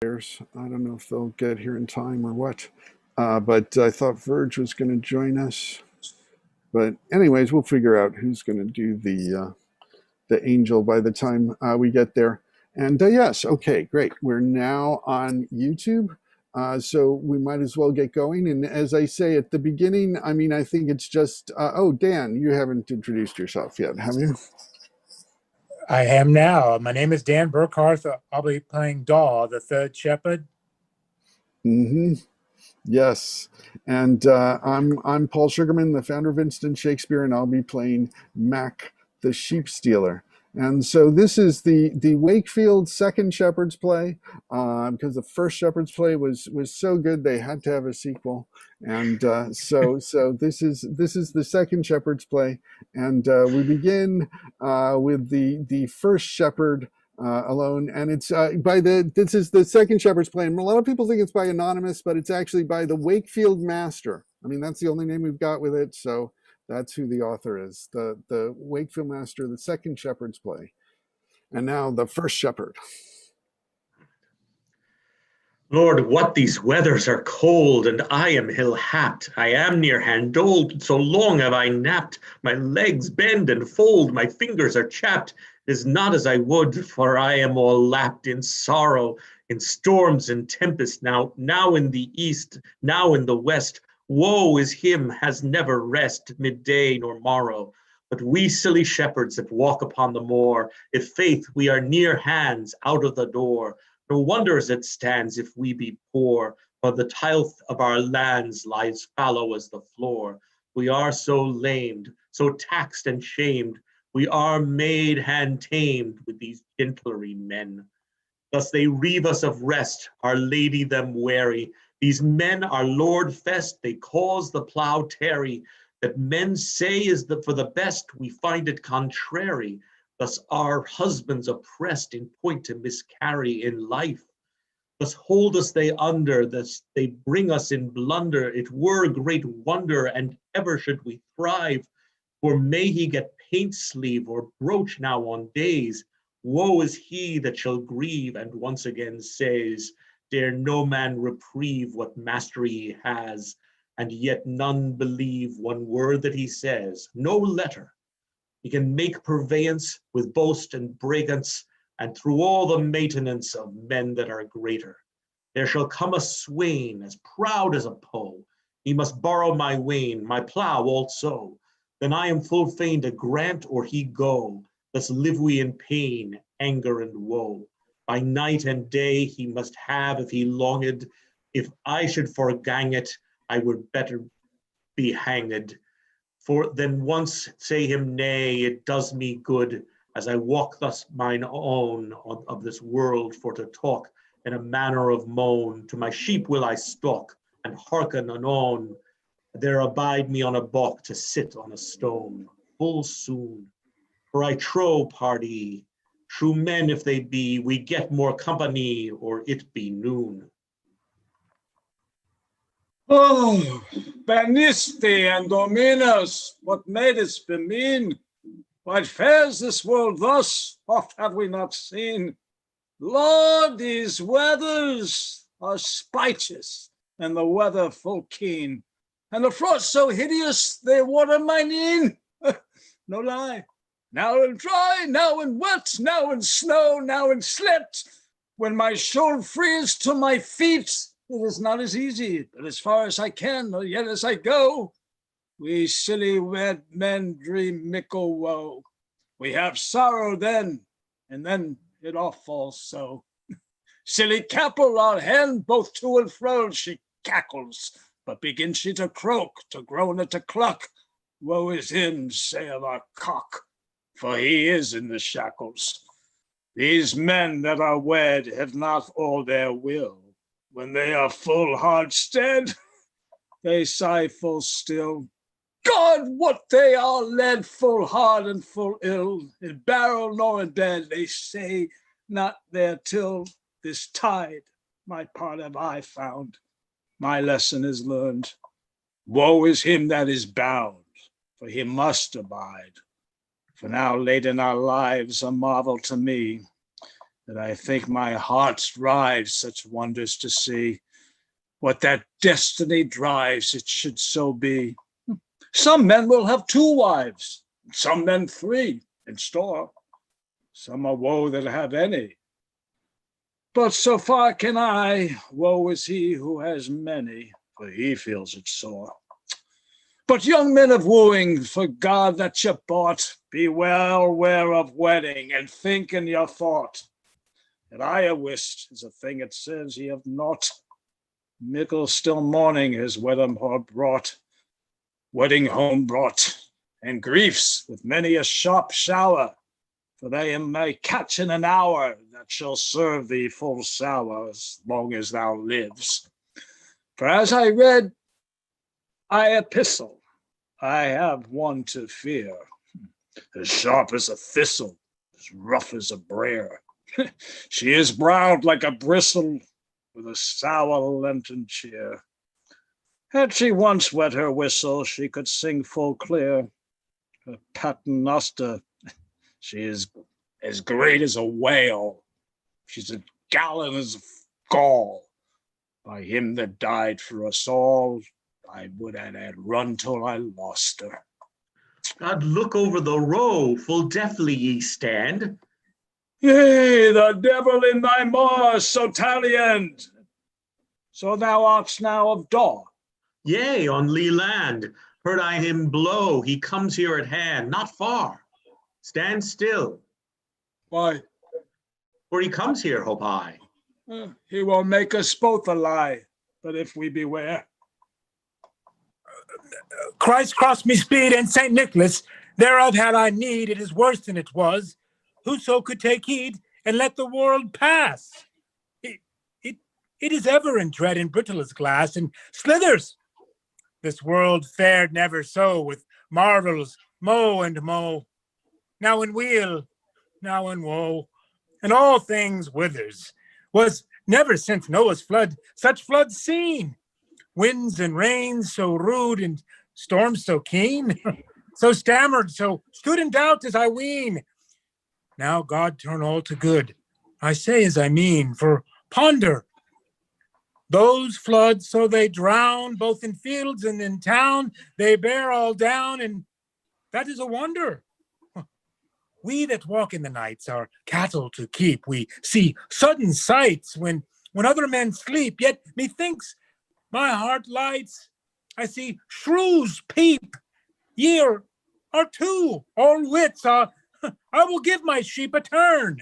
I don't know if they'll get here in time or what. But I thought Verge was going to join us. But anyways, we'll figure out who's going to do the angel by the time we get there. And yes, okay, great. We're now on YouTube. So we might as well get going. And as I say at the beginning, I mean, I think it's just, oh, Dan, you haven't introduced yourself yet, have you? I am now. My name is Dan Burkhardt. I'll be playing Daw, the third shepherd. Mm-hmm. Yes. And I'm Paul Sugarman, the founder of Instant Shakespeare, and I'll be playing Mac, the sheep stealer. And so this is the Wakefield second Shepherd's play, because the first Shepherd's play was so good they had to have a sequel. And so this is the second Shepherd's play, and we begin with the first shepherd alone, and it's this is the second Shepherd's play. And a lot of people think it's by Anonymous, but it's actually by the Wakefield Master. I mean, that's the only name we've got with it, so that's who the author is. The Wakefield Master, the second Shepherd's play. And now the first shepherd. Lord, what these weathers are cold, and I am ill-happed. I am near hand old, so long have I napped. My legs bend and fold, my fingers are chapped. It is not as I would, for I am all lapped in sorrow, in storms and tempests now in the east, now in the west. Woe is him has never rest, midday nor morrow. But we silly shepherds that walk upon the moor, if faith we are near hands out of the door. No wonder as it stands if we be poor, for the tilth of our lands lies fallow as the floor. We are so lamed, so taxed and shamed, we are made hand tamed with these gentlery men. Thus they reave us of rest, our lady them wary. These men our Lord fest, they cause the plough tarry. That men say is for the best, we find it contrary. Thus our husbands oppressed in point to miscarry in life. Thus hold us they under, thus they bring us in blunder. It were great wonder, and ever should we thrive. For may he get paint sleeve or brooch now on days. Woe is he that shall grieve and once again says, dare no man reprieve what mastery he has, and yet none believe one word that he says, no letter. He can make purveyance with boast and bragance, and through all the maintenance of men that are greater. There shall come a swain as proud as a Poe. He must borrow my wain, my plough also. Then I am full fain to grant or he go. Thus live we in pain, anger, and woe. By night and day he must have if he longed. If I should forgang it, I would better be hanged. For then once say him nay, it does me good, as I walk thus mine own of this world for to talk in a manner of moan. To my sheep will I stalk, and hearken anon. There abide me on a balk to sit on a stone, full soon. For I trow, pardie, true men if they be, we get more company, or it be noon. Oh, Baniste and Dominus, what made us bemean? Why fares this world thus? Oft have we not seen. Lord, these weathers are spiteful, and the weather full keen. And the frost so hideous, they water mine een. No lie. Now in dry, now in wet, now in snow, now in sleet. When my shoul freeze to my feet, it is not as easy, but as far as I can, or yet as I go, we silly wed men dream mickle woe. We have sorrow then, and then it off falls so. Silly capel, our hen, both to and fro, she cackles, but begins she to croak, to groan and to cluck. Woe is him, say of our cock, for he is in the shackles. These men that are wed have not all their will. When they are full hard stead, they sigh full still. God, what they are led full hard and full ill. In barrel nor in bed, they say not there till this tide. My part have I found, my lesson is learned. Woe is him that is bound, for he must abide. For now late in our lives a marvel to me. that I think my heart rides such wonders to see. What that destiny drives, it should so be. Some men will have 2 wives, some men 3 in store. Some are woe that have any. But so far can I, woe is he who has many, for he feels it sore. But young men of wooing, for God that you bought, be well aware of wedding, and think in your thought that I a wist is a thing it says ye have not. Mickle still mourning his wedding home brought, and griefs with many a sharp shower, for they may catch in an hour that shall serve thee full sour as long as thou lives. For as I read epistle, I have one to fear, as sharp as a thistle, as rough as a briar. She is browed like a bristle, with a sour Lenten cheer. Had she once wet her whistle, she could sing full clear. Her paternoster, she is as great as a whale. She's a gallon as gall. By him that died for us all, I would have had run till I lost her. God, look over the row, full deftly ye stand. Yea, the devil in thy maw, so talliant. So thou art now of Daw. Yea, on Lee land, heard I him blow, he comes here at hand, not far. Stand still. Why, For he comes here, hope I. He will make us both a lie, but if we beware. Christ cross me speed and St. Nicholas, thereof had I need, it is worse than it was. Whoso could take heed and let the world pass? It is ever in dread and brittle as glass, and slithers. This world fared never so, with marvels, mow and mow. Now in weal, now in woe, and all things withers. Was never since Noah's flood such flood seen. Winds and rains so rude and storms so keen, so stammered, so stood in doubt as I ween. Now God turn all to good. I say as I mean, for ponder. Those floods, so they drown, both in fields and in town, they bear all down, and that is a wonder. We that walk in the nights are cattle to keep. We see sudden sights when other men sleep, yet methinks my heart lights. I see shrews peep. Ye are 2, all wits are. I will give my sheep a turn.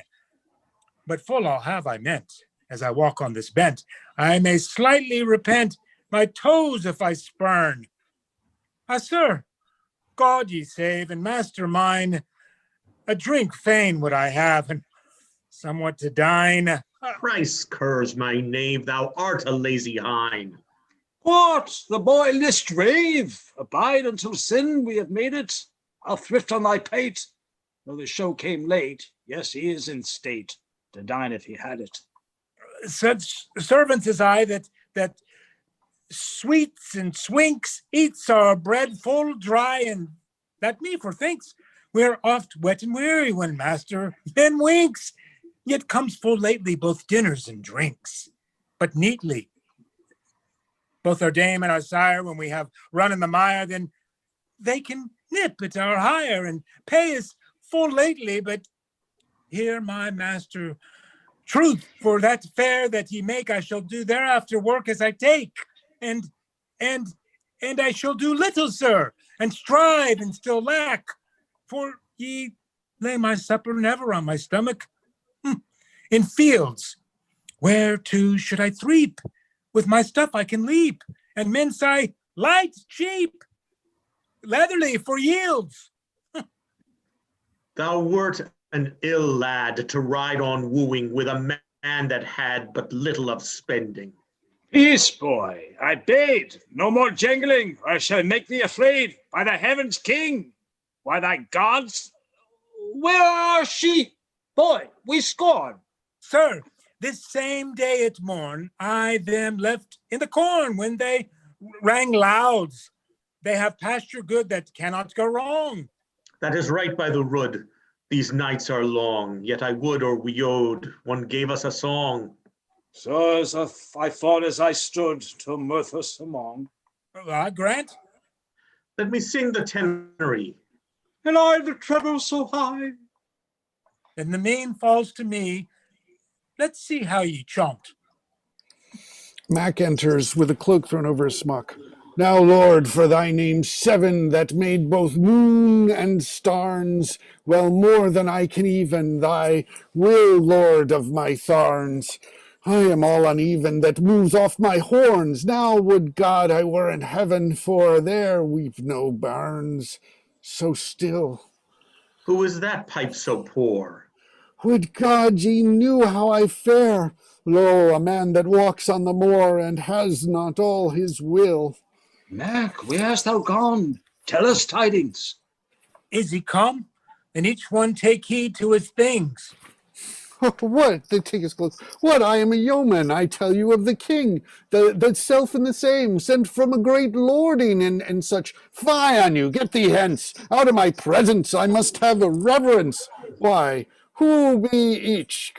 But full I'll have I meant, as I walk on this bent, I may slightly repent my toes if I spurn. Ah, sir, God ye save, and master mine, a drink fain would I have, and somewhat to dine. Christ curs my knave, thou art a lazy hind. What? The boy list rave? Abide until sin we have made it. I'll thrift on thy pate. Though the show came late, yes, he is in state to dine if he had it. Such servants as I that sweets and swinks eats our bread full dry, and that me forthinks we're oft wet and weary when master then winks, yet comes full lately both dinners and drinks, but neatly. Both our dame and our sire, when we have run in the mire, then they can nip at our hire and pay us full lately, but here my master, truth, for that fare that ye make, I shall do thereafter work as I take, and I shall do little, sir, and strive and still lack, for ye lay my supper never on my stomach. In fields, whereto should I threep? With my stuff I can leap, and men say, light, cheap, leatherly for yields. Thou wert an ill lad to ride on wooing with a man that had but little of spending. Peace, boy, I bade. No more jangling, or I shall make thee afraid. By the heavens, king, by thy gods. Where are she? Boy, we scorn. Sir, this same day at morn, I them left in the corn when they rang louds. They have pasture good that cannot go wrong. That is right by the rood. These nights are long, yet I would or we owed, one gave us a song. So as I thought as I stood to mirth us among, I grant. Let me sing the tenery. and I the treble so high. Then the main falls to me. Let's see how ye chaunt. Mac enters with a cloak thrown over his smock. Now, Lord, for thy name's seven that made both moon and starns, well more than I can even, thy will, Lord of my tharns. I am all uneven that moves off my horns. Now would God I were in heaven, for there weep no barns. So still. Who is that pipe so poor? Would God ye knew how I fare. Lo, a man that walks on the moor and has not all his will. Mac, where hast thou gone? Tell us tidings. Is he come? Then each one take heed to his things. What? They take his clothes. What? I am a yeoman, I tell you, of the king, the self and the same, sent from a great lording and such. Fie on you, get thee hence, out of my presence, I must have a reverence. Why, who be each?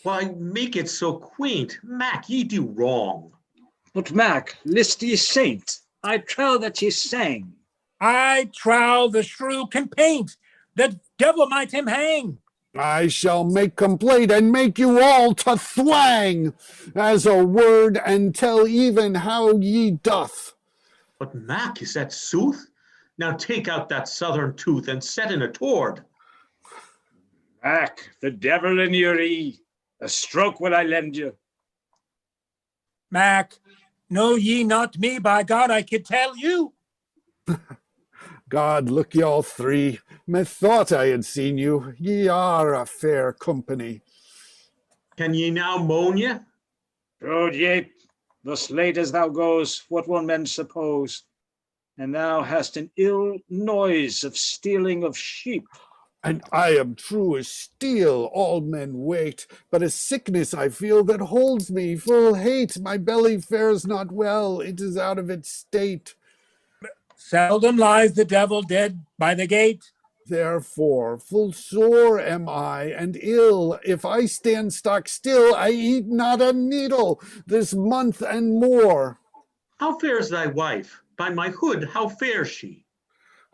Why, make it so quaint. Mac, ye do wrong. But Mac, list ye saint, I trow that ye sang. I trow the shrew can paint. The devil might him hang. I shall make complaint and make you all to thwang as a word and tell even how ye doth. But Mac, is that sooth? Now take out that southern tooth and set in a toward. Mac, the devil in your ee, a stroke will I lend you. Mac, know ye not me? By God, I could tell you. God, look ye all three. Methought I had seen you. Ye are a fair company. Can ye now moan ye? Broad yape, thus late as thou goes, what will men suppose? And thou hast an ill noise of stealing of sheep. And I am true as steel, all men wait, but a sickness I feel that holds me, full hate. My belly fares not well, it is out of its state. Seldom lies the devil dead by the gate. Therefore, full sore am I, and ill. If I stand stock still, I eat not a needle this month and more. How fares thy wife? By my hood, how fares she?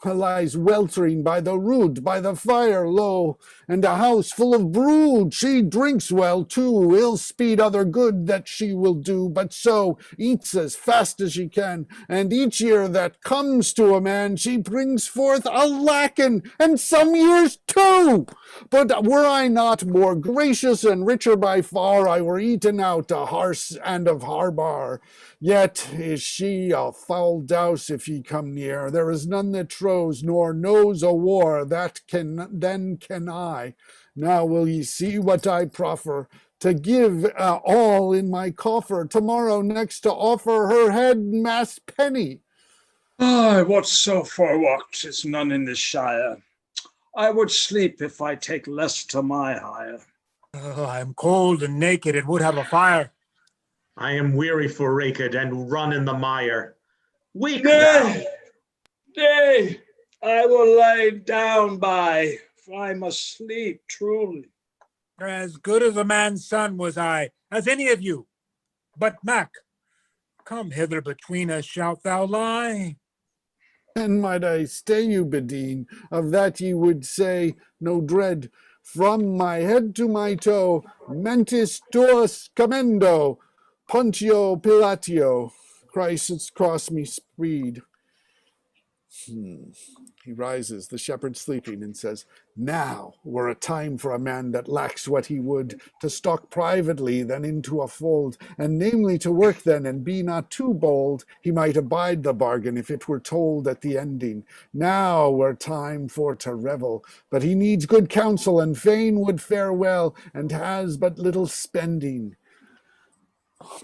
Lies weltering by the rood, by the fire low, and a house full of brood. She drinks well too, ill speed other good that she will do, but so eats as fast as she can, and each year that comes to a man she brings forth a lackin, and some years two. But were I not more gracious and richer by far, I were eaten out a harse and of harbar. Yet is she a foul douse if ye come near. There is none that trows nor knows a war, that then can I. Now will ye see what I proffer, to give all in my coffer, tomorrow next to offer her head mass penny. Ah, what so forwalked is none in this shire. I would sleep if I take less to my hire. Oh, I am cold and naked and would have a fire. I am weary for raked and run in the mire. Wake Nay, nay, I will lie down by, for I must sleep truly. As good as a man's son was I, as any of you. But Mac, come hither between us, shalt thou lie? And might I stay you, Bedeen, of that ye would say no dread. From my head to my toe, mentis tuus commendo, Pontio Pilatio, Christ's cross me speed. He rises, the shepherd sleeping, and says, Now were a time for a man that lacks what he would, to stalk privately, then into a fold, and namely to work then, and be not too bold. He might abide the bargain, if it were told at the ending. Now were time for to revel, but he needs good counsel, and fain would fare well, and has but little spending.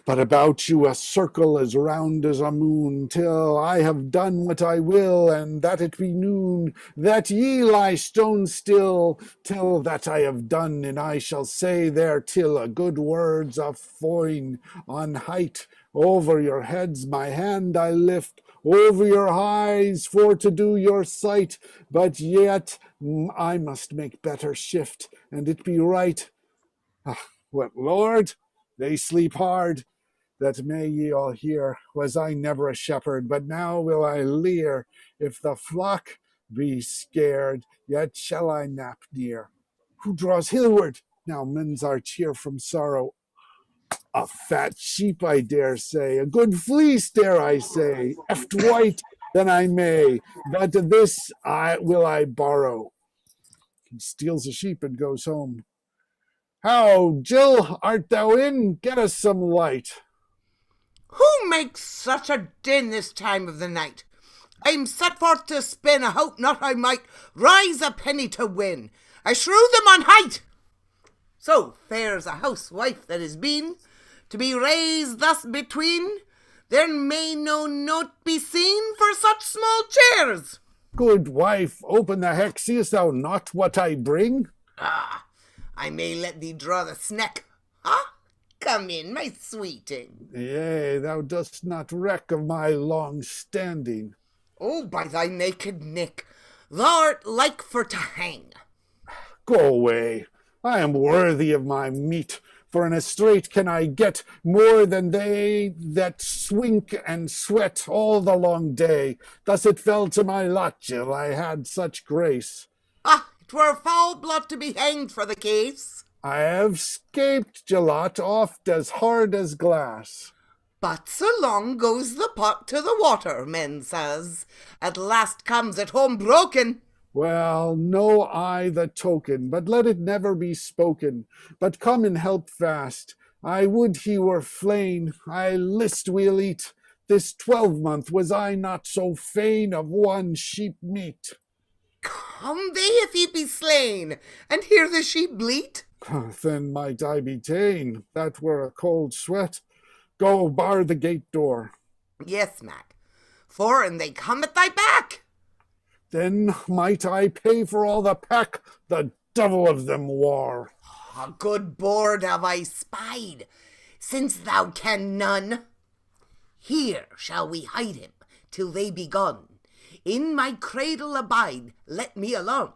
But about you a circle as round as a moon, till I have done what I will, and that it be noon, that ye lie stone still, till that I have done, and I shall say there till a good words of foin on height. Over your heads my hand I lift, over your highs for to do your sight, but yet I must make better shift, and it be right. What, Lord? They sleep hard. That may ye all hear. Was I never a shepherd, but now will I leer. If the flock be scared, yet shall I nap near. Who draws hillward? Now mends our cheer from sorrow. A fat sheep, I dare say, a good fleece, dare I say, eft white, then I may, but this will I borrow. He steals a sheep and goes home. How, Jill, art thou in? Get us some light. Who makes such a din this time of the night? I'm set forth to spin, I hope not I might rise a penny to win. I shrew them on height. So fares a housewife that is been, to be raised thus between. There may no note be seen for such small chairs. Good wife, open the heck, seest thou not what I bring? Ah, I may let thee draw the sneck. Ah, come in, my sweeting. Yea, thou dost not reck of my long standing. Oh, by thy naked neck, thou'rt like for to hang. Go away, I am worthy of my meat, for in a strait can I get more than they that swink and sweat all the long day. Thus it fell to my lot, Jill, I had such grace. Ah, 'twere foul blood to be hanged for the case. I have scaped, Gillot, oft as hard as glass. But so long goes the pot to the water, men says. At last comes it home broken. Well, know I the token, but let it never be spoken. But come and help fast. I would he were flain. I list we'll eat. This 12-month was I not so fain of one sheep meat. Come they if he be slain, and hear the sheep bleat? Then might I be ta'en, that were a cold sweat. Go bar the gate door. Yes, Mac, for and they come at thy back. Then might I pay for all the pack, the devil of them war. A good board have I spied, since thou can none. Here shall we hide him till they be gone. In my cradle abide, let me alone,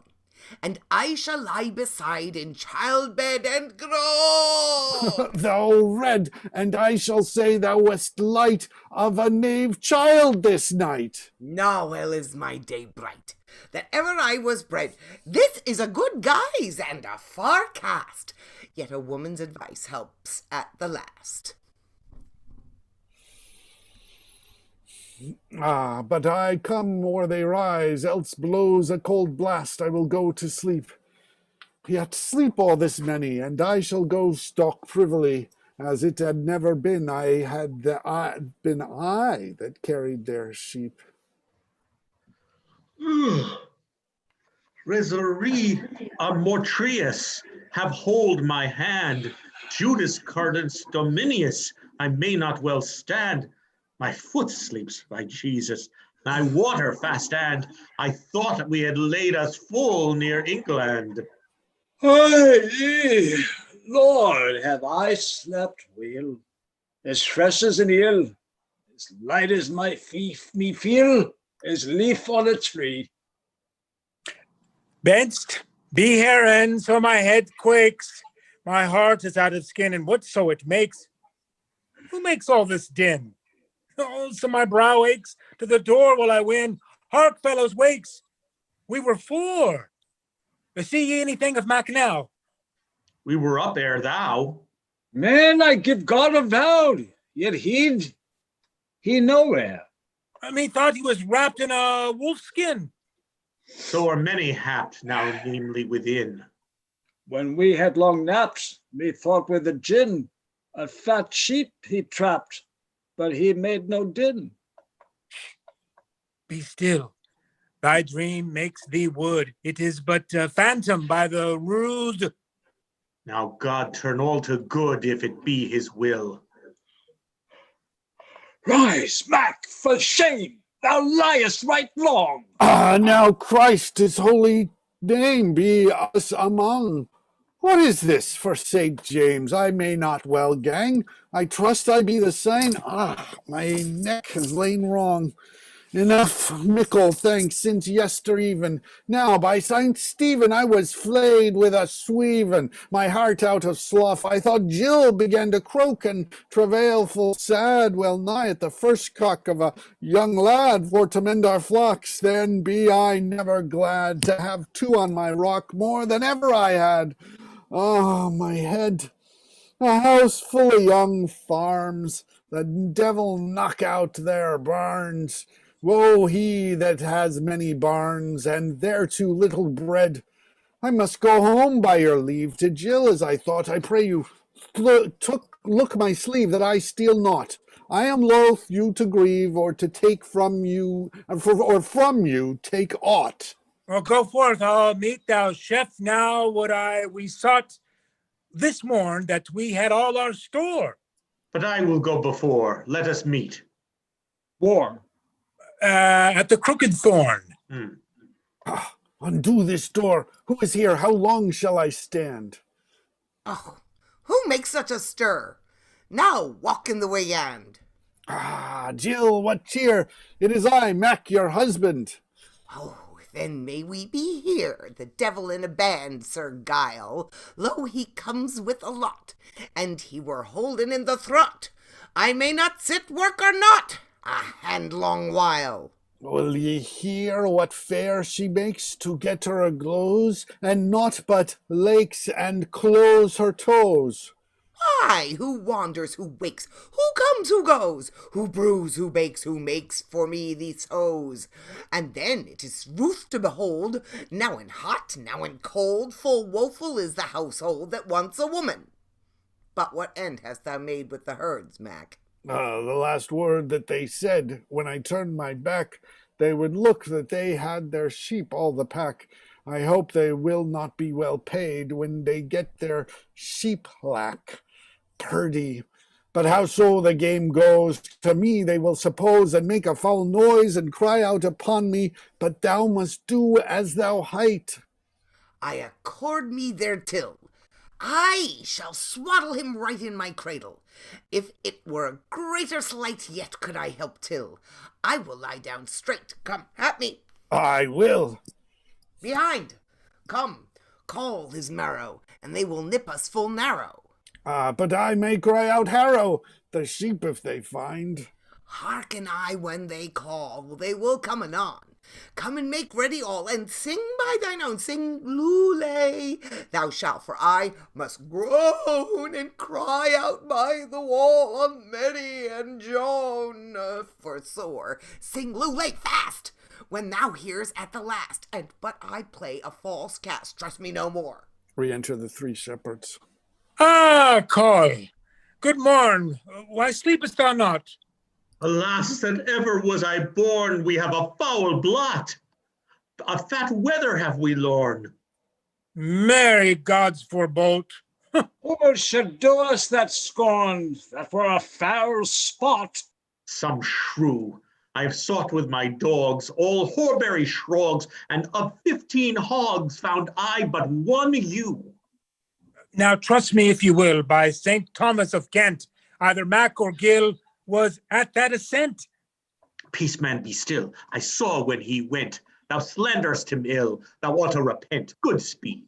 and I shall lie beside in childbed and groan. Thou red, and I shall say thou wast light of a knave child this night. Now well is my day bright, that ever I was bred. This is a good guise and a far cast, yet a woman's advice helps at the last. Ah, but I come or they rise, else blows a cold blast, I will go to sleep. Yet sleep all this many, and I shall go stalk privily, as it had never been been I that carried their sheep. Resurree Amortrius, have hold my hand. Judas Cardens Dominius, I may not well stand. My foot sleeps, by Jesus, my water fast and I thought we had laid us full near England. Aye, Lord, have I slept well, as fresh as an eel, as light as me feel, as leaf on a tree. Benst, be here, and so my head quakes. My heart is out of skin, and what so it makes? Who makes all this din? Oh, so my brow aches. To the door will I win. Hark, fellows, wakes. We were four. But see ye anything of Mac now? We were up ere thou. Man, I give God avowed, yet he nowhere. I mean, thought he was wrapped in a wolf skin. So are many happed now, namely within. When we had long naps, methought with a gin, a fat sheep he trapped, but he made no din. Be still. Thy dream makes thee wood. It is but a phantom by the ruse. Now God turn all to good if it be his will. Rise, Mac, for shame! Thou liest right long. Ah, now Christ his holy name be us among. What is this, for St. James? I may not well gang. I trust I be the same. Ah, my neck has lain wrong. Enough, mickle thanks since yestereven. Now, by Saint Stephen, I was flayed with a sweven, my heart out of slough. I thought Jill began to croak and travail full sad, well nigh at the first cock of a young lad for to mend our flocks. Then be I never glad to have two on my rock more than ever I had. Ah, my head! A house full of young farms, the devil knock out their barns. Woe he that has many barns, and thereto little bread. I must go home by your leave to Jill, as I thought. I pray you, look my sleeve, that I steal not. I am loath you to grieve, or to take from you, or from you take aught. Well, go forth, I'll meet thou, chef. Now would we sought this morn that we had all our store. But I will go before. Let us meet. War. At the Crooked Thorn. Undo this door. Who is here? How long shall I stand? Oh, who makes such a stir? Now walk in the way and. Ah, Jill, what cheer! It is I, Mac, your husband. Oh, then may we be here, the devil in a band, Sir Guile. Lo, he comes with a lot, and he were holden in the throt. I may not sit, work or not, a hand long while. Will ye hear what fare she makes to get her a glows, and naught but lakes and close her toes? Why, who wanders, who wakes, who comes, who goes, who brews, who bakes, who makes for me these hoes? And then it is ruth to behold, now in hot, now in cold, full woeful is the household that wants a woman. But what end hast thou made with the herds, Mac? The last word that they said, when I turned my back, they would look that they had their sheep all the pack. I hope they will not be well paid when they get their sheep lack. Purdy. But howso the game goes, to me they will suppose, and make a foul noise, and cry out upon me, but thou must do as thou hight. I accord me theretil. I shall swaddle him right in my cradle. If it were a greater slight, yet could I help till. I will lie down straight. Come, at me. I will. Behind. Come, call his marrow, and they will nip us full narrow. But I may cry out harrow, the sheep if they find. Hearken I when they call, they will come anon. Come and make ready all, and sing by thine own, sing lule. Thou shalt, for I must groan and cry out by the wall on Mary and Joan for sore. Sing lule fast, when thou hears at the last, and but I play a false cast, trust me no more. Re-enter the three shepherds. Ah, Coy, good morn. Why sleepest thou not? Alas, that ever was I born, we have a foul blot. A fat weather have we lorn. Mary God's forebolt. Who should do us that scorn, that for a foul spot? Some shrew. I have sought with my dogs all Horbury shrogs, and of 15 hogs found I but one ewe. Now trust me if you will, by St. Thomas of Kent, either Mac or Gill was at that ascent. Peace, man, be still. I saw when he went. Thou slanderst him ill. Thou ought to repent. Good speed.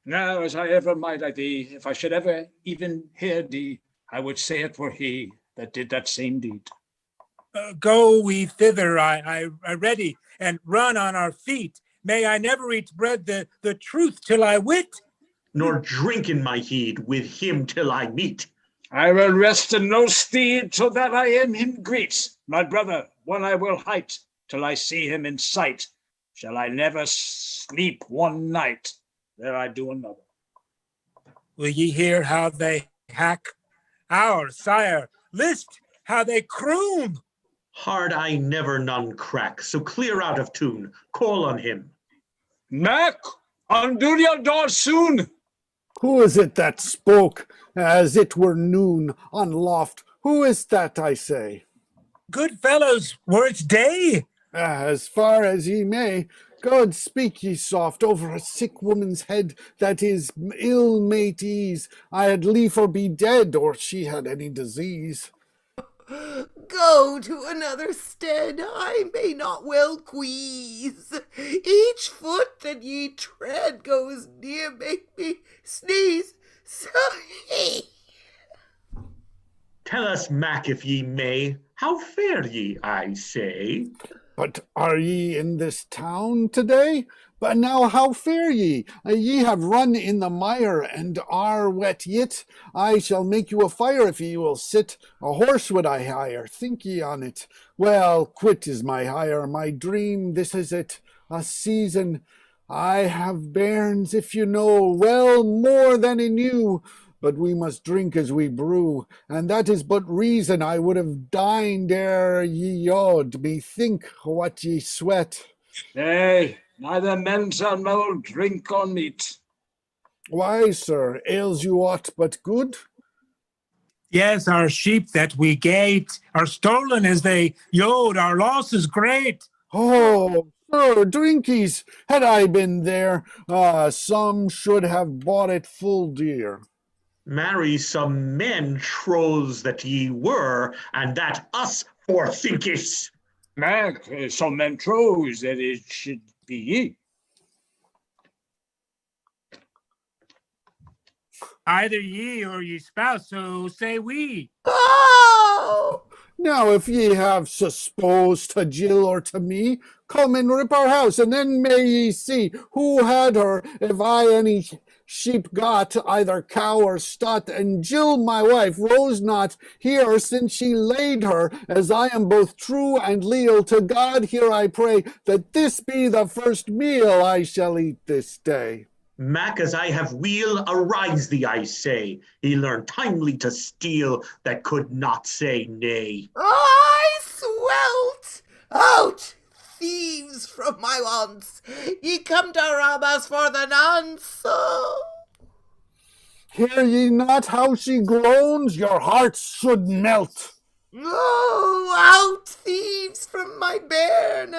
Now, as I ever might I thee, if I should ever even hear thee, I would say it were he that did that same deed. Go we thither, I ready, and run on our feet. May I never eat bread the truth till I wit. Nor drink in my heed with him till I meet. I will rest in no steed till that I am him greet. My brother, one I will hight till I see him in sight. Shall I never sleep one night, there I do another. Will ye hear how they hack? Our sire, list how they croon. Hard I never none crack, so clear out of tune. Call on him. Mac, undo your door soon. Who is it that spoke as it were noon on loft? Who is that, I say? Good fellows, were it day? As far as ye may. God, speak ye soft over a sick woman's head that is ill mate ease. I had liefer be dead, or she had any disease. Go to another stead, I may not well queeze. Each foot that ye tread goes near make me sneeze. So Tell us, Mac, if ye may, how fare ye, I say? But are ye in this town today? But now how fare ye? Ye have run in the mire, and are wet yet. I shall make you a fire if ye will sit. A horse would I hire, think ye on it. Well, quit is my hire, my dream, this is it. A season. I have bairns, if you know, well more than in you. But we must drink as we brew, and that is but reason I would have dined ere ye yawed. Methink what ye sweat. Nay, neither melt or mould drink or meat. Why, sir, ails you aught but good? Yes, our sheep that we gate are stolen as they yode. Our loss is great. Oh, sir, drinkies, had I been there, some should have bought it full dear. Marry, some men troths that ye were, and that us forethinkis. Mac, some men trows that it should be ye. Either ye or ye spouse, so say we. oh, Now, if ye have susposed to Jill or to me, come and rip our house, and then may ye see who had her, if I any sheep got, either cow or stot. And Jill, my wife, rose not here since she laid her, as I am both true and leal. To God here I pray, that this be the first meal I shall eat this day. Mac, as I have wheel, arise thee, I say. He learned timely to steal that could not say nay. I swelt out, thieves from my wants. Ye come to rob us for the nonce. Hear ye not how she groans? Your hearts should melt. Oh, out, thieves from my bairn,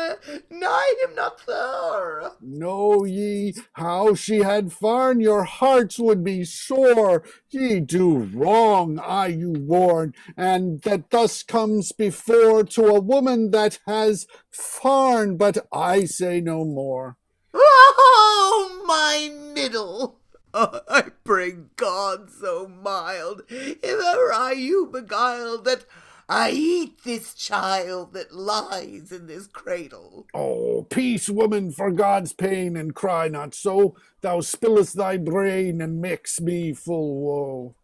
nigh him not there. Know ye how she had farn? Your hearts would be sore. Ye do wrong, I you warn, and that thus comes before to a woman that has farn. But I say no more. Oh, my middle! Oh, I pray God so mild, if ever I you beguiled, that I eat this child that lies in this cradle. Oh, peace, woman, for God's pain, and cry not so. Thou spillest thy brain, and makes me full woe.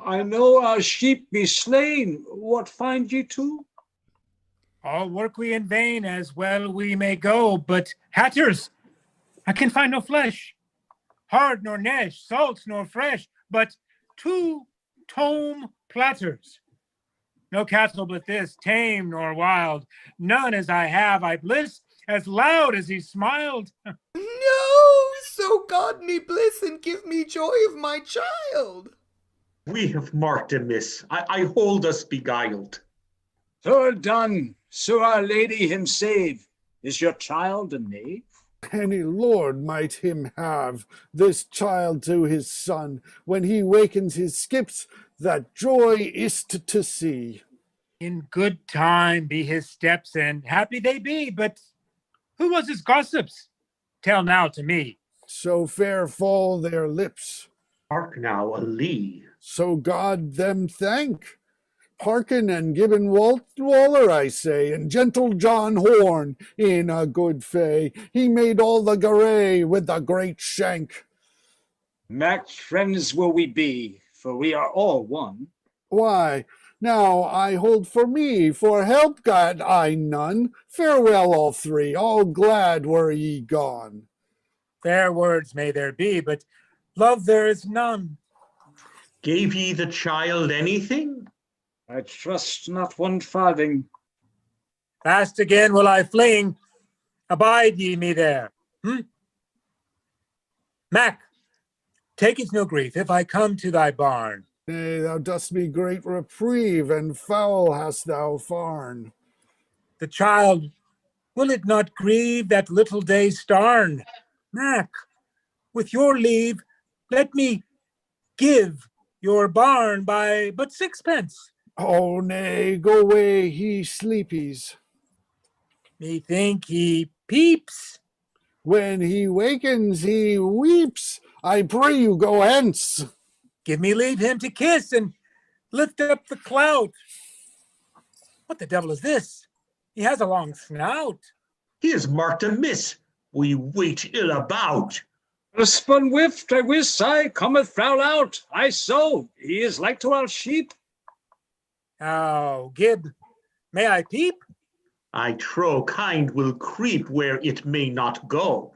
I know our sheep be slain. What find ye to? All work we in vain, as well we may go. But hatters, I can find no flesh, hard nor nesh, salt nor fresh, but 2 tome platters. No cattle but this, tame nor wild. None as I have, I bliss, as loud as he smiled. No, so God me bliss and give me joy of my child. We have marked amiss. I hold us beguiled. So done, so our lady him save. Is your child a knave? Any lord might him have, this child to his son. When he wakens his skips, that joy is't to see. In good time be his steps, and happy they be. But who was his gossips? Tell now to me. So fair fall their lips, Hark now, a lee. so God them thank. Parkin and Gibbon Waller, I say, and gentle John Horn, in a good fay. He made all the garay with the great shank. Mac, friends will we be, for we are all one. Why, now I hold for me, for help got I none. Farewell, all three, all glad were ye gone. Fair words may there be, but love there is none. Gave ye the child anything? I trust not 1 farthing. Fast again will I fling. Abide ye me there. Mac, take it no grief if I come to thy barn. Nay, thou dost me great reprieve, and foul hast thou farn. The child, will it not grieve that little day starn? Mac, with your leave, let me give your barn by but 6 pence. Oh nay, go away, he sleepies. Me think he peeps. When he wakens, he weeps. I pray you go hence. Give me leave him to kiss and lift up the clout. What the devil is this? He has a long snout. He is marked amiss. We wait ill about. Spun whift, I wis, I cometh frown out. I so, he is like to our sheep. Oh, Gib, may I peep? I trow kind will creep where it may not go.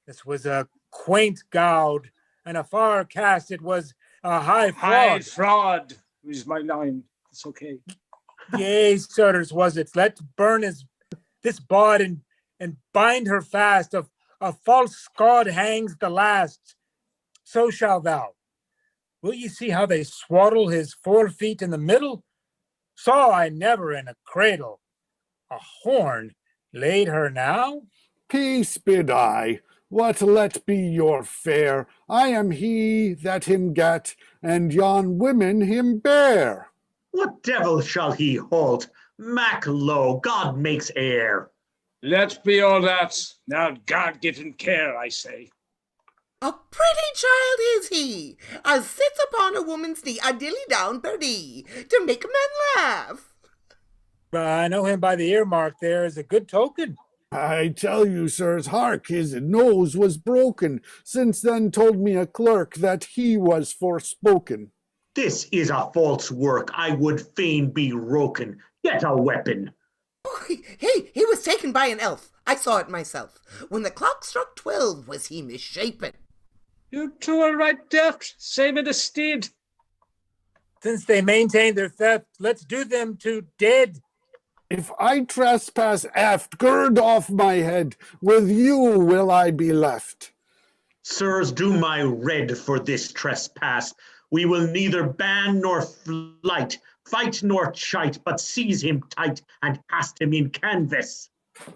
This was a quaint gowd, and a far cast it was a high High fraud. fraud is my line. It's okay. Yea, sirs, was it. Let's burn this bod and bind her fast. A false god hangs the last. So shall thou. Will ye see how they swaddle his 4 feet in the middle? Saw I never in a cradle a horn laid her now? Peace bid I. What let be your fare? I am he that him gat, and yon women him bear. What devil shall he halt? Mac low, God makes air. Let be all that. Now God get in care, I say. A pretty child is he, as sits upon a woman's knee, a dilly down perdee, to make men laugh. I know him by the earmark there as a good token. I tell you, sirs, hark, his nose was broken. Since then told me a clerk that he was forspoken. This is a false work. I would fain be roken. Get a weapon. Oh, he was taken by an elf. I saw it myself. When the clock struck 12, was he misshapen. You two are right deft, same in the steed. Since they maintain their theft, let's do them to dead. If I trespass aft, gird off my head. With you will I be left. Sirs, do my red for this trespass. We will neither ban nor flight, fight nor chite, but seize him tight and cast him in canvas.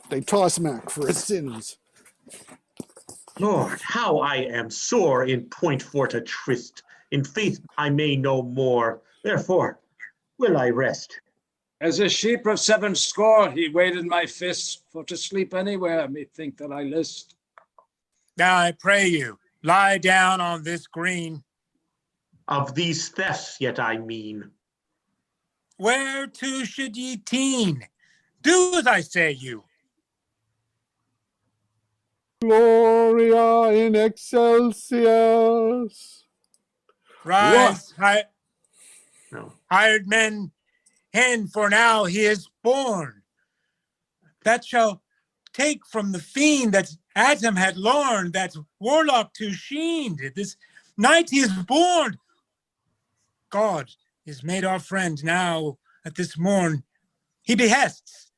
They toss Mac for his sins. Lord, how I am sore in point for to tryst. In faith I may no more. Therefore will I rest. As a sheep of 70, he waded my fists, for to sleep anywhere, methink that I list. Now I pray you, lie down on this green. Of these thefts yet I mean. Whereto should ye teen? Do as I say you. Gloria in excelsis. Rise, No. hired men, hen, for now he is born. That shall take from the fiend that Adam had lorn, that warlock to sheened. This night he is born. God is made our friend now at this morn. He behests.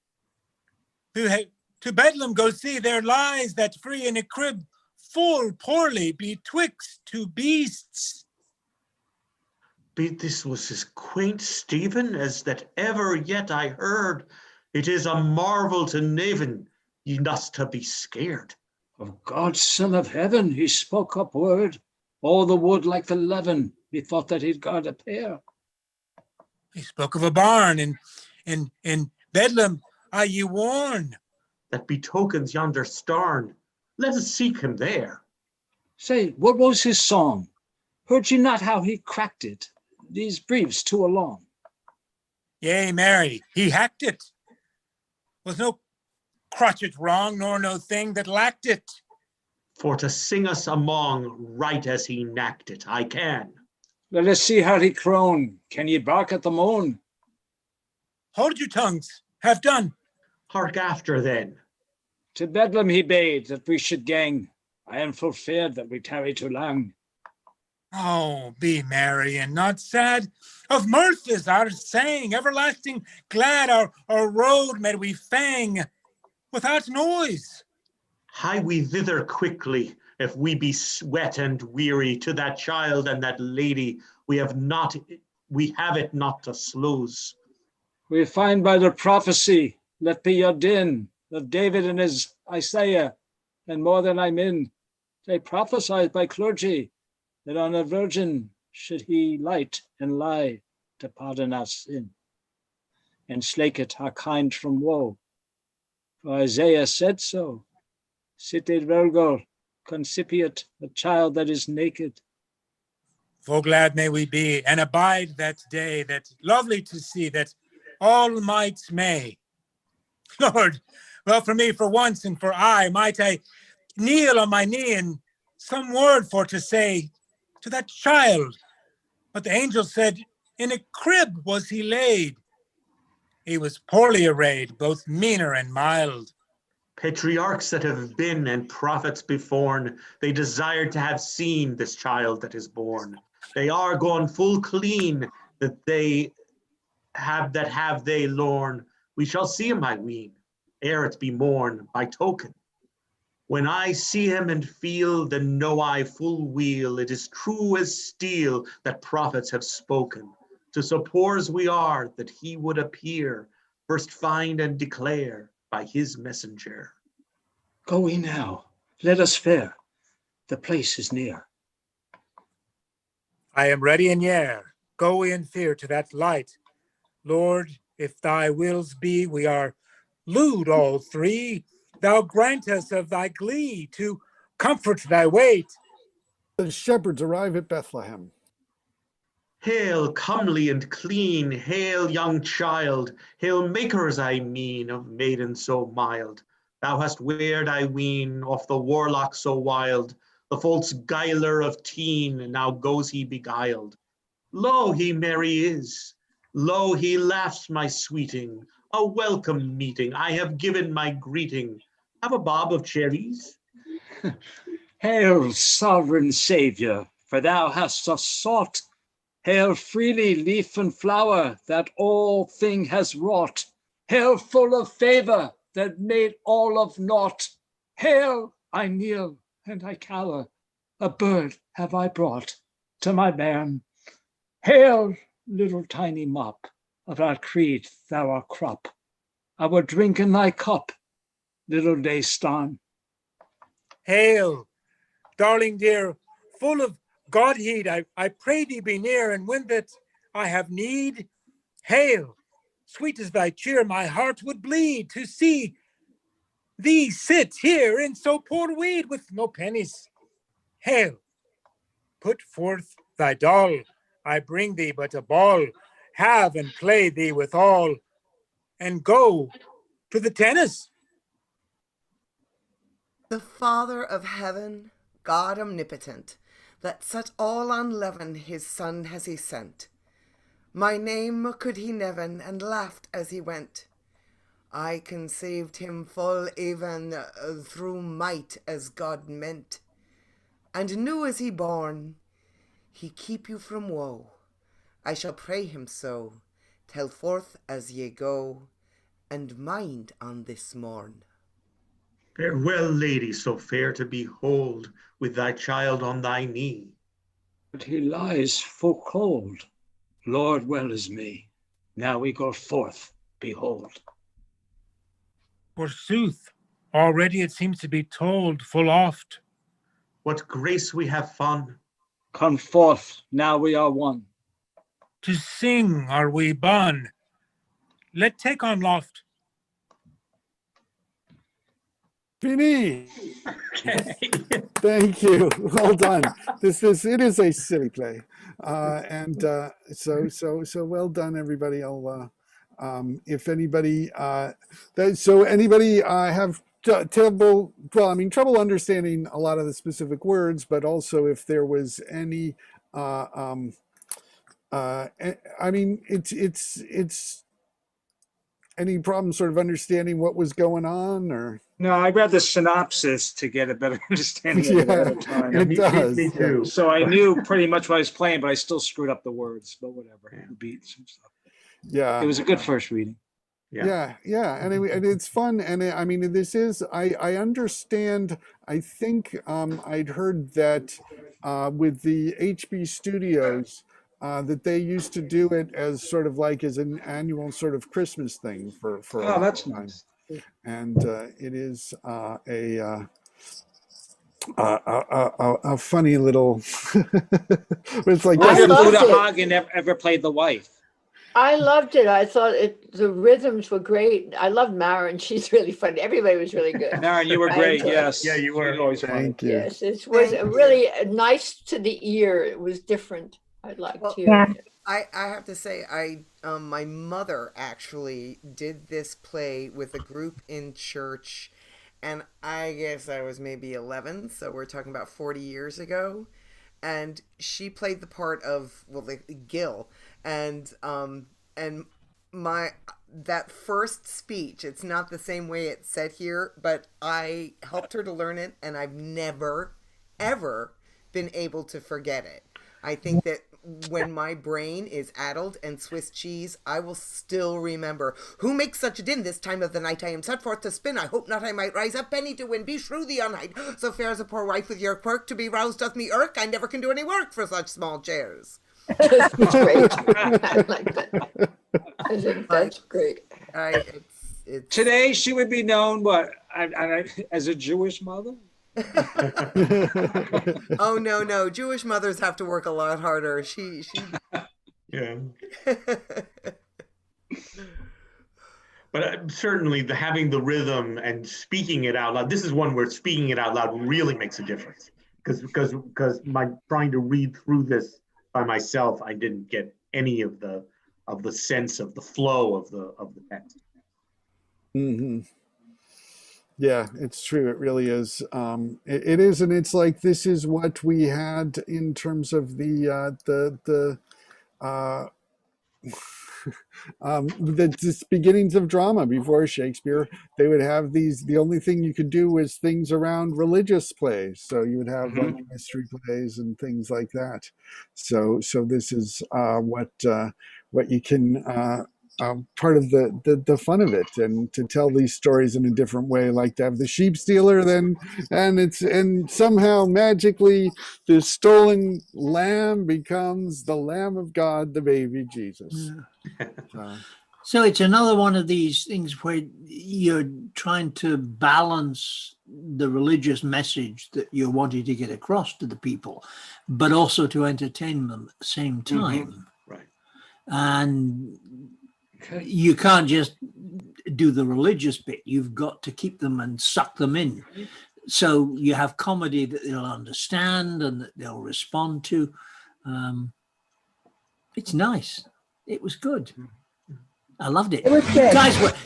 To Bedlam go see, there lies that free in a crib full poorly betwixt 2 beasts. Be this was as quaint, Stephen, as that ever yet I heard. It is a marvel to Naven, ye must to be scared. Of God's son of heaven, he spoke up word. All the wood like the leaven, methought that he'd guard a pair. He spoke of a barn in Bedlam. Are ye warned? That betokens yonder starn. Let us seek him there. Say, what was his song? Heard ye not how he cracked it? These briefs too along. Yea, Mary, he hacked it. Was no crotchet wrong, nor no thing that lacked it. For to sing us among, right as he knacked it, I can. Let us see how he crone. Can ye bark at the moan? Hold your tongues, have done. Hark after then. To Bedlam he bade that we should gang. I am full feared that we tarry too long. Oh, be merry and not sad. Of mirth is our saying, everlasting glad our road may we fang without noise. Hie we thither quickly, if we be wet and weary, to that child and that lady we have it not to slose. We find by the prophecy, let be your din, of David and his Isaiah, and more than I'm in. They prophesied by clergy that on a virgin should he light and lie to pardon our sin. and slaketh our kind from woe. For Isaiah said so. Site virgo concipiat, a child that is naked. Full glad may we be, and abide that day, that lovely to see, that all mights may. Lord, well, for me, for once and for might I kneel on my knee and some word for to say to that child. But the angel said, in a crib was he laid. He was poorly arrayed, both meaner and mild. Patriarchs that have been and prophets beforn, they desired to have seen this child that is born. They are gone full clean that have they lorn. We shall see him, I ween, ere it be morn by token. When I see him and feel, then know I full weel it is true as steel that prophets have spoken. To so poor as we are, that he would appear, first find and declare by his messenger. Go we now, let us fare. The place is near. I am ready in year. Go we in fear to that light. Lord, if thy wills be, we are lewd all three. Thou grant us of thy glee to comfort thy weight. The shepherds arrive at Bethlehem. Hail, comely and clean, hail, young child, hail, makers, I mean, of maiden so mild. Thou hast weared, I ween, off the warlock so wild, the false guiler of teen, and now goes he beguiled. Lo, he merry is, lo, he laughs, my sweeting, a welcome meeting, I have given my greeting. Have a bob of cherries? Hail, sovereign Saviour, for thou hast us sought. Hail freely, leaf and flower, that all thing has wrought. Hail full of favour, that made all of naught. Hail, I kneel and I cower, a bird have I brought to my bairn. Hail, little tiny mop, of our creed thou art crop. I would drink in thy cup, little Daystan. Hail, darling dear, full of Godheed, I pray thee be near, and when that I have need, hail, sweet as thy cheer, my heart would bleed to see thee sit here in so poor weed with no pennies. Hail, put forth thy doll, I bring thee but a ball, have and play thee withal, and go to the tennis. The Father of heaven, God omnipotent, that set all on leaven, his Son has he sent. My name could he neven, and laughed as he went. I conceived him full even through might as God meant, and knew as he born, he keep you from woe. I shall pray him so, tell forth as ye go, and mind on this morn. Farewell, lady, so fair to behold, with thy child on thy knee. But he lies full cold. Lord, well is me. Now we go forth, behold. Forsooth, already it seems to be told full oft. What grace we have fun. Come forth, now we are one. To sing are we bun. Let take on loft. Fini. Thank you. Well done. It is a silly play, and so well done, everybody. I'll if anybody anybody have trouble understanding a lot of the specific words, but also if there was any it's any problem sort of understanding what was going on, or No, I read the synopsis to get a better understanding of it ahead of time. it does. Me too. So I knew pretty much what I was playing, but I still screwed up the words, but whatever, the beats and stuff. Yeah, It was a good first reading. yeah, and it's fun, and I mean, this is I understand. I think I'd heard that with the HB Studios that they used to do it as sort of like as an annual sort of Christmas thing for a Oh, long that's time. nice. And it is a funny little. It's like I Wonder if loved Buddha it. Hagen ever played the wife. I loved it. I thought the rhythms were great. I loved Maren. She's really funny. Everybody was really good. Maren, you were I great. enjoyed it. Yes. Yeah, you were. She's always funny. Thank you. Yes, it was Thank you. really nice to the ear. It was different. I liked Well, hearing it. I have to say, my mother actually did this play with a group in church, and I guess I was maybe 11, so we're talking about 40 years ago, and she played the part of, well, Gil, and my that first speech, it's not the same way it's said here, but I helped her to learn it, and I've never ever been able to forget it. I think that when my brain is addled and Swiss cheese, I will still remember. Who makes such a din this time of the night? I am set forth to spin. I hope not I might rise a penny to win. Be shrew the unhide. So fair as a poor wife with your quirk. To be roused doth me irk. I never can do any work for such small chairs. That's great. I like that. I think that's great. It's Today, she would be known, as a Jewish mother? Oh no, Jewish mothers have to work a lot harder. She Yeah. But certainly having the rhythm and speaking it out loud, this is one where speaking it out loud really makes a difference. Because my trying to read through this by myself, I didn't get any of the sense of the flow of the text. Mm-hmm. Yeah, it's true. It really is. It is, and it's like this is what we had in terms of the just beginnings of drama before Shakespeare. They would have these. The only thing you could do was things around religious plays. So you would have like mystery plays and things like that. So this is what you can. Part of the fun of it, and to tell these stories in a different way, like to have the sheep stealer, then and somehow magically the stolen lamb becomes the Lamb of God, the baby Jesus. Yeah. So it's another one of these things where you're trying to balance the religious message that you're wanting to get across to the people, but also to entertain them at the same time. Right. And you can't just do the religious bit. You've got to keep them and suck them in. So you have comedy that they'll understand and that they'll respond to. It's nice. It was good. I loved it.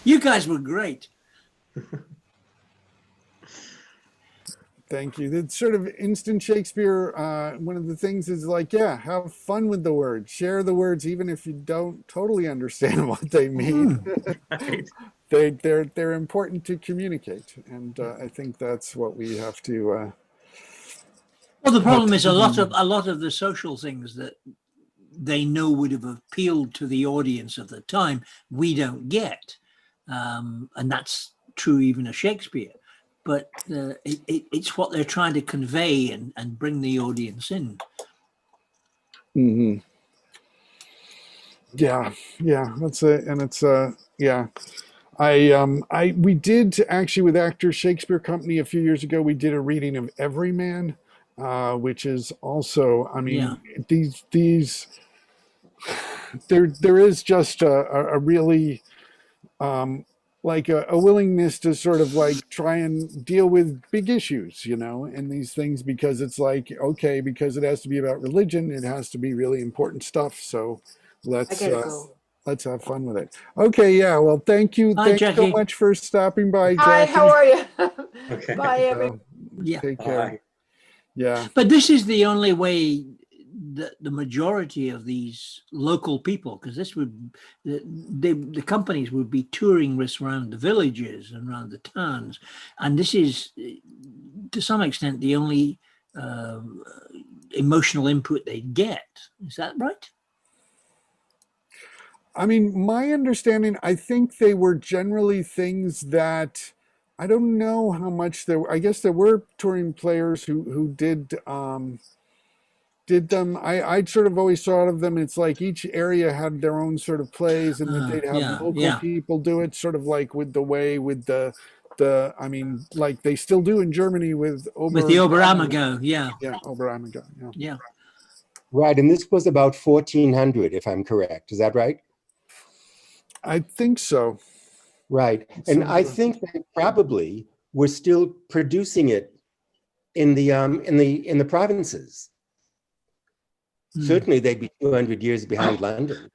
You guys were great. Thank you. It's sort of instant Shakespeare. One of the things is like, yeah, have fun with the words. Share the words, even if you don't totally understand what they mean. Right. They're important to communicate, and I think that's what we have to. Well, the problem is a lot of the social things that they know would have appealed to the audience of the time, we don't get, and that's true even of Shakespeare. But it's what they're trying to convey and bring the audience in. Mm-hmm. Yeah, that's it, and it's yeah. We did actually with Actors Shakespeare Company a few years ago. We did a reading of Everyman, which is also, I mean, these. There is just a really like a willingness to sort of like try and deal with big issues, in these things, because it's like, okay, because it has to be about religion, it has to be really important stuff. So let's have fun with it. Okay, yeah. Well, thank you. Hi, Thanks so much for stopping by, Jackie. Hi, how are you? Okay. Bye, everyone. Yeah. Take care. Bye. Yeah. But this is the only way that the majority of these local people, because the companies would be touring this around the villages and around the towns, and this is to some extent the only emotional input they get. Is that right? I mean, my understanding, I think they were generally things that, I don't know how much there were. I guess there were touring players who did them. I sort of always thought of them, it's like each area had their own sort of plays, and that they'd have local people do it, sort of like with the I mean, like they still do in Germany with the Oberammergau, yeah, Oberammergau, yeah. Right, and this was about 1400, if I'm correct. Is that right? I think so. Right. And I think they probably were still producing it in the provinces. Certainly they'd be 200 years behind London.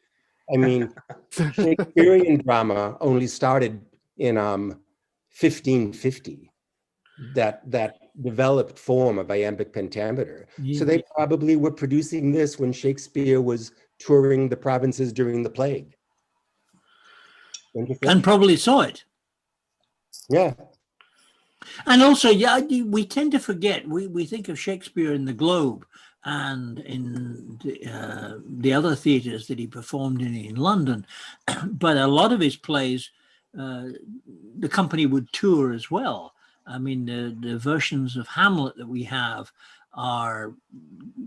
I mean, Shakespearean drama only started in 1550, that developed form of iambic pentameter. So they probably were producing this when Shakespeare was touring the provinces during the plague. And probably saw it. Yeah. And also, yeah, we tend to forget, we think of Shakespeare in the Globe and in the other theatres that he performed in London, but a lot of his plays, the company would tour as well. I mean, the versions of Hamlet that we have are,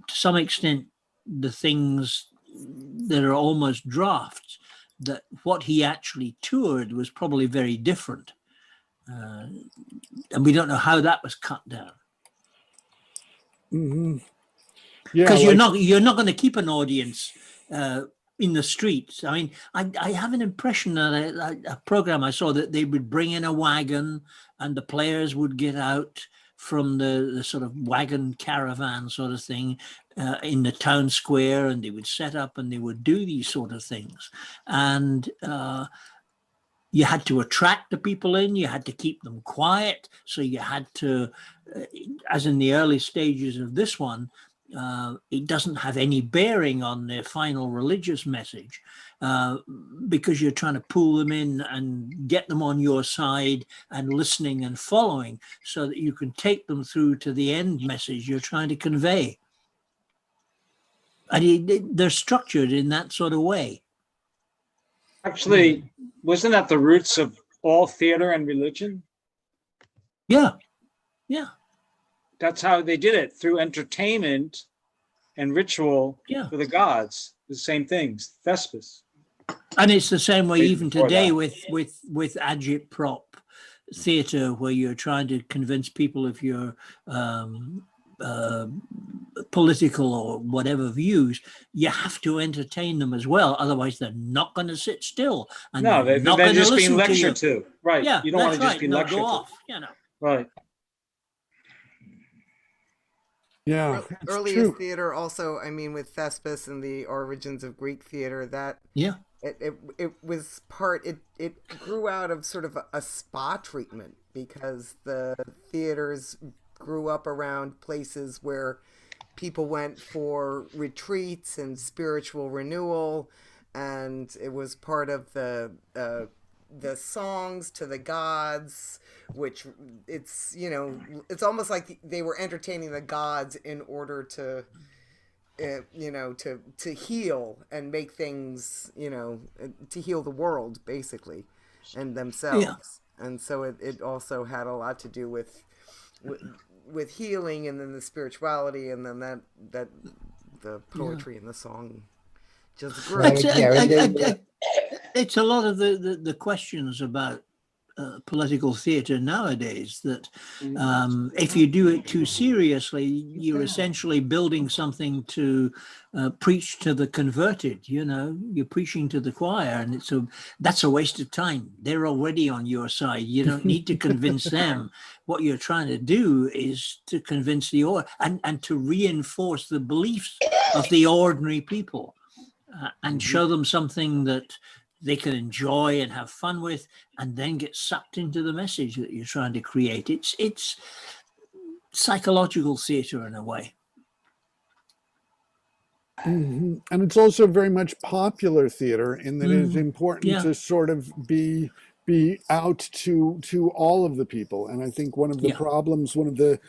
to some extent, the things that are almost drafts, that what he actually toured was probably very different. And we don't know how that was cut down. Mm-hmm. Yeah, because you're not going to keep an audience in the streets. I mean, I have an impression that a program I saw that they would bring in a wagon and the players would get out from the sort of wagon caravan sort of thing in the town square, and they would set up and they would do these sort of things. And you had to attract the people in, you had to keep them quiet. So you had to, as in the early stages of this one, it doesn't have any bearing on their final religious message because you're trying to pull them in and get them on your side and listening and following so that you can take them through to the end message you're trying to convey. And they're structured in that sort of way. Actually, wasn't that the roots of all theater and religion? Yeah, yeah. That's how they did it, through entertainment and ritual for the gods. The same things, Thespis. And it's the same way even today with agitprop theatre, where you're trying to convince people of your political or whatever views. You have to entertain them as well, otherwise they're not going to sit still. And no, they're just being lectured to. Right. Yeah, you don't want to just be lectured go to. off. You know. Right. Yeah. Earliest theater also, I mean, with Thespis and the origins of Greek theater, that it was it grew out of sort of a spa treatment, because the theaters grew up around places where people went for retreats and spiritual renewal, and it was part of the songs to the gods, which it's, you know, it's almost like they were entertaining the gods in order to you know, to heal and make things, you know, to heal the world basically and themselves. And so it also had a lot to do with healing, and then the spirituality, and then that the poetry and the song just grew. It's a lot of the questions about political theatre nowadays, that if you do it too seriously, you're essentially building something to preach to the converted. You know, you're preaching to the choir, and that's a waste of time. They're already on your side. You don't need to convince them. What you're trying to do is to convince and to reinforce the beliefs of the ordinary people, and show them something that they can enjoy and have fun with, and then get sucked into the message that you're trying to create. It's psychological theatre in a way. Mm-hmm. And it's also very much popular theater, in that it's important to sort of be out to all of the people. And I think one of the problems, one of the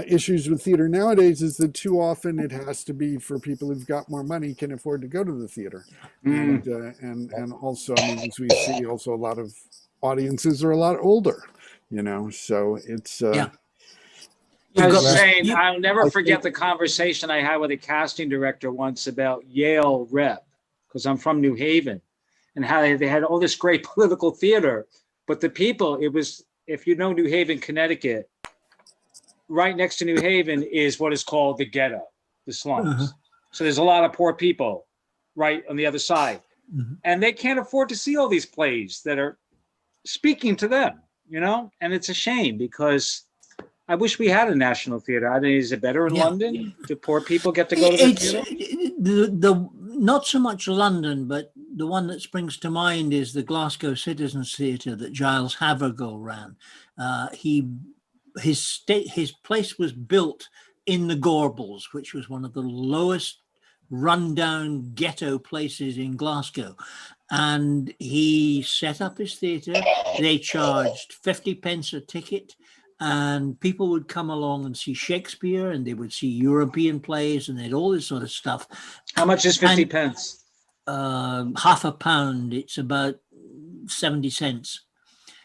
issues with theater nowadays is that too often it has to be for people who've got more money, can afford to go to the theater. And also, I mean, as we see, also a lot of audiences are a lot older, you know, so it's I was saying, I'll never forget the conversation I had with a casting director once about Yale Rep, because I'm from New Haven, and how they had all this great political theater, but the people, it was, if you know New Haven, Connecticut, right next to New Haven is what is called the ghetto, the slums. So there's a lot of poor people right on the other side. and they can't afford to see all these plays that are speaking to them, and it's a shame because I wish we had a national theater. I mean, is it better in London? Do poor people get to go to the theater? The not so much London, but the one that springs to mind is the Glasgow Citizens Theatre that Giles Havergal ran. His place was built in the Gorbals, which was one of the lowest rundown ghetto places in Glasgow. And he set up his theatre. They charged 50 pence a ticket, and people would come along and see Shakespeare, and they would see European plays, and they'd all this sort of stuff. How much is 50 pence? Half a pound. It's about 70 cents.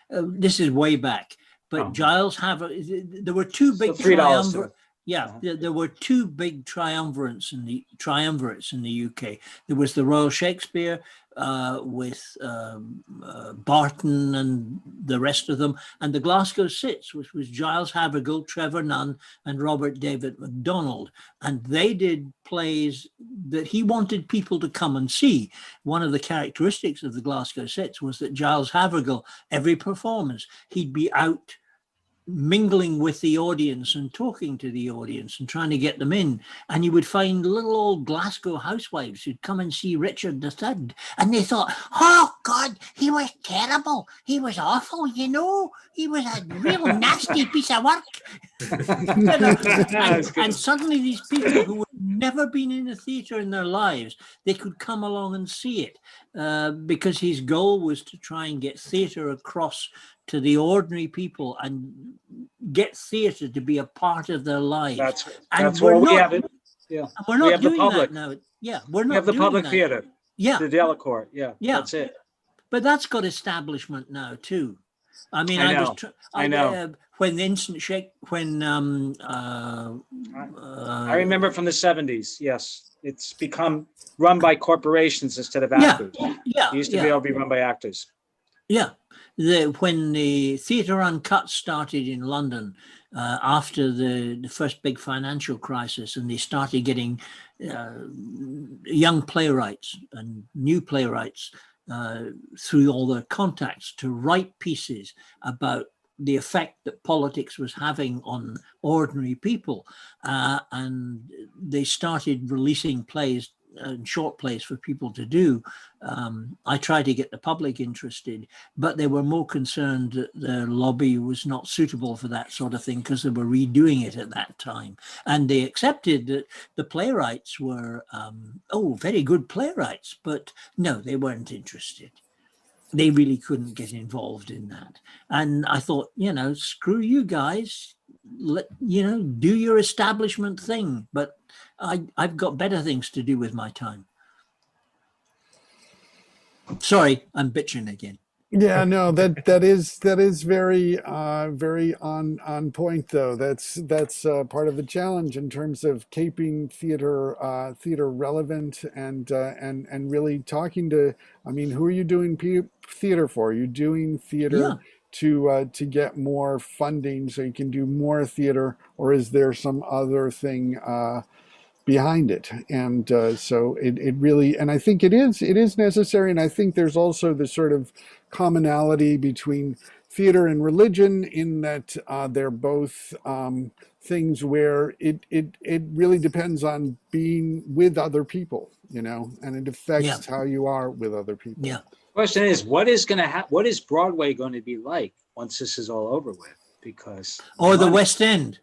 This is way back. But Giles Havergal, there were two big triumvirates. Yeah, there were two big triumvirates in the UK. There was the Royal Shakespeare with Barton and the rest of them, and the Glasgow Cits, which was Giles Havergal, Trevor Nunn, and Robert David MacDonald. And they did plays that he wanted people to come and see. One of the characteristics of the Glasgow Cits was that Giles Havergal, every performance, he'd be out mingling with the audience and talking to the audience and trying to get them in, and you would find little old Glasgow housewives who'd come and see Richard III, and they thought, oh God, he was terrible, he was awful, he was a real nasty piece of work. And suddenly these people who had never been in a theatre in their lives, they could come along and see it, because his goal was to try and get theatre across to the ordinary people and get theatre to be a part of their lives. That's where we have it. Yeah, we're not doing that now. Yeah, we're not. We have the public theatre. Yeah, the Delacour. Yeah, that's it. But that's got establishment now too. I mean, I know. When the instant shake, when I remember from the 70s. Yes, it's become run by corporations instead of actors. Yeah, it used to be able to be run by actors. Yeah. When the Theatre Uncut started in London after the first big financial crisis, and they started getting young playwrights and new playwrights through all their contacts to write pieces about the effect that politics was having on ordinary people, and they started releasing plays and short plays for people to do. I tried to get the public interested, but they were more concerned that their lobby was not suitable for that sort of thing because they were redoing it at that time. And they accepted that the playwrights were, very good playwrights, but no, they weren't interested. They really couldn't get involved in that. And I thought, screw you guys, do your establishment thing, but I've got better things to do with my time. Sorry, I'm bitching again. Yeah, no, that is very very on point though. That's part of the challenge in terms of keeping theater relevant and really talking to. I mean, who are you doing theater for? Are you doing theater to get more funding so you can do more theater, or is there some other thing behind it? And so it really, and I think it is necessary. And I think there's also this sort of commonality between theater and religion in that they're both things where it really depends on being with other people, and it affects how you are with other people. Yeah. Question is, what is Broadway going to be like once this is all over with? Because the West End,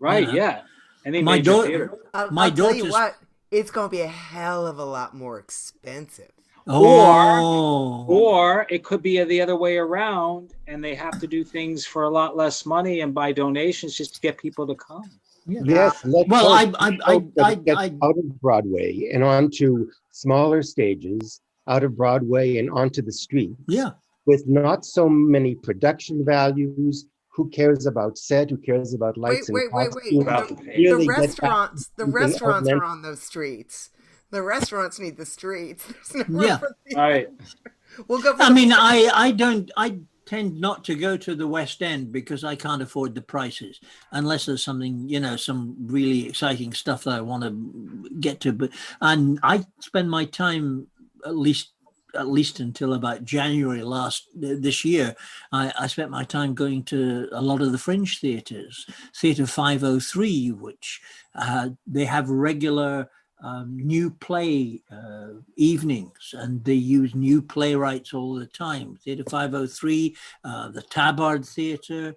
right? Yeah. Any my major daughter, theater. I'll tell you what, it's going to be a hell of a lot more expensive. Or it could be the other way around, and they have to do things for a lot less money and buy donations just to get people to come. Yes. I out of Broadway and onto smaller stages, out of Broadway and onto the streets. Yeah. With not so many production values. Who cares about set? Who cares about lights and costumes? The restaurants are on those streets. The restaurants need the streets. There's no right. We'll go. I tend not to go to the West End because I can't afford the prices unless there's something, some really exciting stuff that I want to get to. And I spend my time at least until about January this year, I spent my time going to a lot of the fringe theatres. Theatre 503, which they have regular new play evenings, and they use new playwrights all the time. Theatre 503, the Tabard Theatre,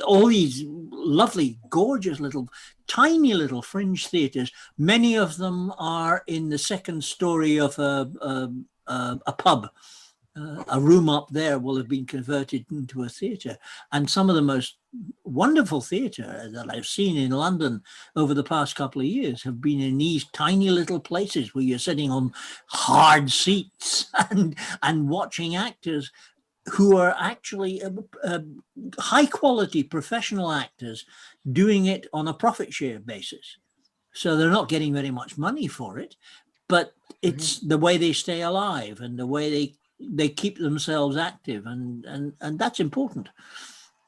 all these lovely, gorgeous little, tiny little fringe theatres. Many of them are in the second story of a pub. A room up there will have been converted into a theatre. And some of the most wonderful theatre that I've seen in London over the past couple of years have been in these tiny little places where you're sitting on hard seats and watching actors who are actually high quality professional actors doing it on a profit share basis. So they're not getting very much money for it, but it's the way they stay alive and the way they keep themselves active, and that's important.